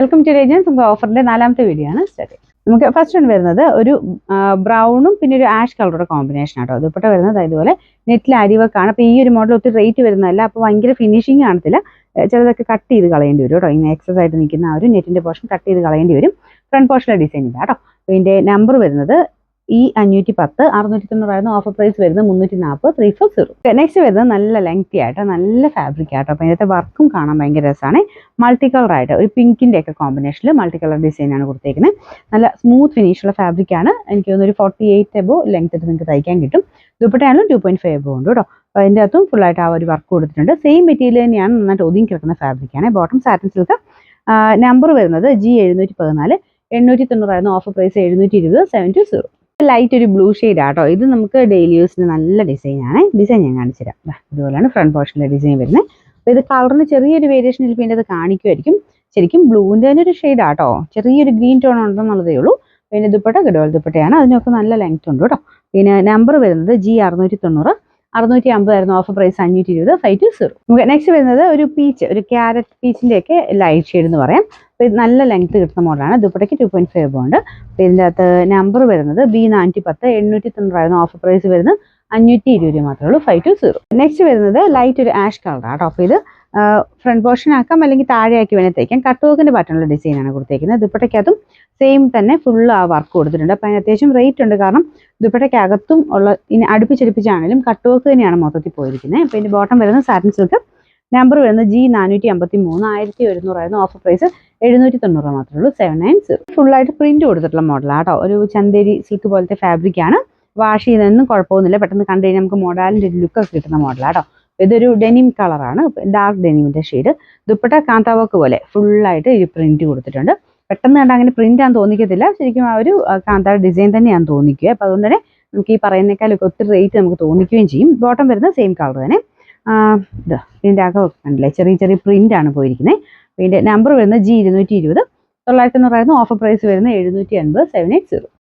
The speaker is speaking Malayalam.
Welcome to Regens. നമുക്ക് ഓഫറിന്റെ 4ാമത്തെ വീഡിയോ ആണ് സ്റ്റാർട്ട്. നമുക്ക് ഫസ്റ്റ് വൺ വരുന്നത് ഒരു ബ്രൗണും പിന്നെ ഒരു ആഷ് കളറുടെ കോമ്പിനേഷൻ ആട്ടോ. ദുപ്പട്ട വരുന്നത് ഇതുപോലെ നെറ്റിൽ അരിവർക്കാണ്. അപ്പോൾ ഈ ഒരു മോഡൽ ഒത്തിരി റേറ്റ് വരുന്നതല്ല, അപ്പോൾ ഭയങ്കര ഫിനിഷിങ് കാണത്തില്ല. ചിലതൊക്കെ കട്ട് ചെയ്ത് കളയേണ്ടി വരും കേട്ടോ. ഇങ്ങനെ എക്സസ് ആയിട്ട് നിൽക്കുന്ന ആ ഒരു നെറ്റിന്റെ പോർഷൻ കട്ട് ചെയ്ത് കളയേണ്ടി വരും. ഫ്രണ്ട് പോർഷനിലെ ഡിസൈൻ ഇല്ല കേട്ടോ. അപ്പോൾ ഇതിന്റെ നമ്പർ വരുന്നത് E510, 690 ഓഫർ പ്രൈസ് വരുന്നത് 340 340. നെക്സ്റ്റ് വരുന്നത് നല്ല ലെങ്തി ആയിട്ട് നല്ല ഫാബ്രിക് ആട്ടോ. അപ്പോൾ ഇതിനകത്തെ വർക്കും കാണാൻ ഭയങ്കര രസമാണ്. മൾട്ടി കളർ ആയിട്ട് ഒരു പിങ്കിന്റെ ഒക്കെ കോമ്പിനേഷനിൽ മൾട്ടി കളർ ഡിസൈൻ ആണ് കൊടുത്തേക്കുന്നത്. നല്ല സ്മൂത്ത് ഫിനിഷുള്ള ഫാബ്രിക് ആണ്. എനിക്ക് തോന്നുന്നു ഒരു 48 എബോ ലെങ്ത് നിങ്ങൾക്ക് തയ്ക്കാൻ കിട്ടും. ദുപ്പട്ടയാണെങ്കിലും 2.5 എബോ ഉണ്ട് കേട്ടോ. അപ്പോൾ അതിൻ്റെ അകത്തും ഫുള്ളായിട്ട് ആ ഒരു വർക്ക് കൊടുത്തിട്ടുണ്ട്. സെയിം മെറ്റീരിയൽ തന്നെയാണ്, നന്നായിട്ട് ഒതുങ്ങി കിടക്കുന്ന ഫാബ്രിക്കാണ്. Bottom satin silk. നമ്പർ വരുന്നത് G714, 890 ഓഫർ പ്രൈസ് 720 720. ലൈറ്റ് ഒരു ബ്ലൂ ഷെയ്ഡ് ആട്ടോ. ഇത് നമുക്ക് ഡെയിലി യൂസിന് നല്ല ഡിസൈനാണ്. ഡിസൈൻ ഞാൻ കാണിച്ചു തരാം. ഇതുപോലെയാണ് ഫ്രണ്ട് പോർഷനിലെ ഡിസൈൻ വരുന്നത്. അപ്പോൾ ഇത് കളറിന് ചെറിയൊരു വേരിയേഷൻ ഇതിൽ അത് കാണിക്കുമായിരിക്കും. ശരിക്കും ബ്ലൂവിൻ്റെ തന്നെ ഒരു ഷെയ്ഡ് ആട്ടോ. ചെറിയൊരു ഗ്രീൻ ടോൺ ഉണ്ടെന്നുള്ളതേ ഉള്ളൂ. പിന്നെ ദുപ്പട്ട ഗഡോൾ ദുപ്പട്ടയാണ്. അതിനൊക്കെ നല്ല ലെങ്ത് ഉണ്ട് കേട്ടോ. പിന്നെ നമ്പർ വരുന്നത് G690, 650 ഓഫർ പ്രൈസ് 520 520. നെക്സ്റ്റ് വരുന്നത് ഒരു പീച്ച്, ഒരു ക്യാരറ്റ് പീച്ചിൻ്റെ ഒക്കെ ലൈറ്റ് ഷെയ്ഡ് എന്ന് പറയാം. അപ്പോൾ ഇത് നല്ല ലെങ്ത് കിട്ടുന്ന മോഡലാണ്. ദുപ്പട്ടയ്ക്ക് 2.5 എബോ ഉണ്ട്. അപ്പോൾ ഇതിൻ്റെ അകത്ത് നമ്പർ വരുന്നത് B410, 890 ഓഫർ പ്രൈസ് വരുന്നത് 520 മാത്രമേ ഉള്ളൂ 520. നെക്സ്റ്റ് വരുന്നത് ലൈറ്റ് ഒരു ആഷ് കളറാണ് കേട്ടോ. അപ്പോൾ ഇത് ഫ്രണ്ട് പോർഷൻ ആക്കാം, അല്ലെങ്കിൽ താഴെയാക്കി വേണേൽ തയ്ക്കാം. കട്ട് വർക്കിൻ്റെ പാറ്റേണുള്ള ഡിസൈനാണ് കൊടുത്തേക്കുന്നത്. ദുപ്പട്ടയ്ക്കകത്തും സെയിം തന്നെ ഫുള്ള് ആ വർക്ക് കൊടുത്തിട്ടുണ്ട്. അപ്പോൾ അതിന് അത്യാവശ്യം റേറ്റ് ഉണ്ട്, കാരണം ദുപ്പട്ടയ്ക്കകത്തും ഉള്ള ഇനി അടുപ്പിച്ചടുപ്പിച്ചാണെങ്കിലും കട്ട് വർക്ക് തന്നെയാണ് മൊത്തത്തിൽ പോയിരിക്കുന്നത്. അപ്പോൾ ഇതിൻ്റെ ബോട്ടം വരുന്നത് സാറ്റിൻ സിൽക്ക്. നമ്പർ വരുന്നത് G453, 1100 ഓഫർ പ്രൈസ് 790 മാത്രമേ ഉള്ളൂ 790. ഫുള്ളായിട്ട് പ്രിന്റ് കൊടുത്തിട്ടുള്ള മോഡലാണ് കേട്ടോ. ഒരു ചന്തേരി സിൽക്ക് പോലത്തെ ഫാബ്രിക് ആണ്. വാഷ് ചെയ്തൊന്നും കുഴപ്പമൊന്നുമില്ല. പെട്ടെന്ന് കണ്ടു കഴിഞ്ഞാൽ നമുക്ക് മോഡലിൻ്റെ ഒരു ലുക്കൊക്കെ കിട്ടുന്ന മോഡലാണ് കേട്ടോ. ഇതൊരു ഡെനിം കളറാണ്, ഡാർക്ക് ഡെനിമിൻ്റെ ഷെയ്ഡ്. ദുപ്പട്ട കാന്ത വർക്ക് പോലെ ഫുള്ളായിട്ട് ഈ പ്രിന്റ് കൊടുത്തിട്ടുണ്ട്. പെട്ടെന്ന് കണ്ടാൽ അങ്ങനെ പ്രിന്റ് ആണെന്ന് തോന്നിക്കത്തില്ല. ശരിക്കും ആ ഒരു കാന്ത ഡിസൈൻ തന്നെയാണ് തോന്നിക്കുക. അപ്പോൾ അതുകൊണ്ട് തന്നെ നമുക്ക് ഈ പറയുന്നേക്കാളൊക്കെ ഒത്തിരി റേറ്റ് നമുക്ക് തോന്നിക്കുകയും ചെയ്യും. ബോട്ടം വരുന്നത് സെയിം കളർ തന്നെ. ഇതിൻ്റെ അകമൊക്കെ കണ്ടില്ലേ, ചെറിയ ചെറിയ പ്രിന്റ് ആണ് പോയിരിക്കുന്നത്. ഇതിൻ്റെ നമ്പർ വരുന്നത് G220, 990 ഓഫർ പ്രൈസ് വരുന്നത് 780 780.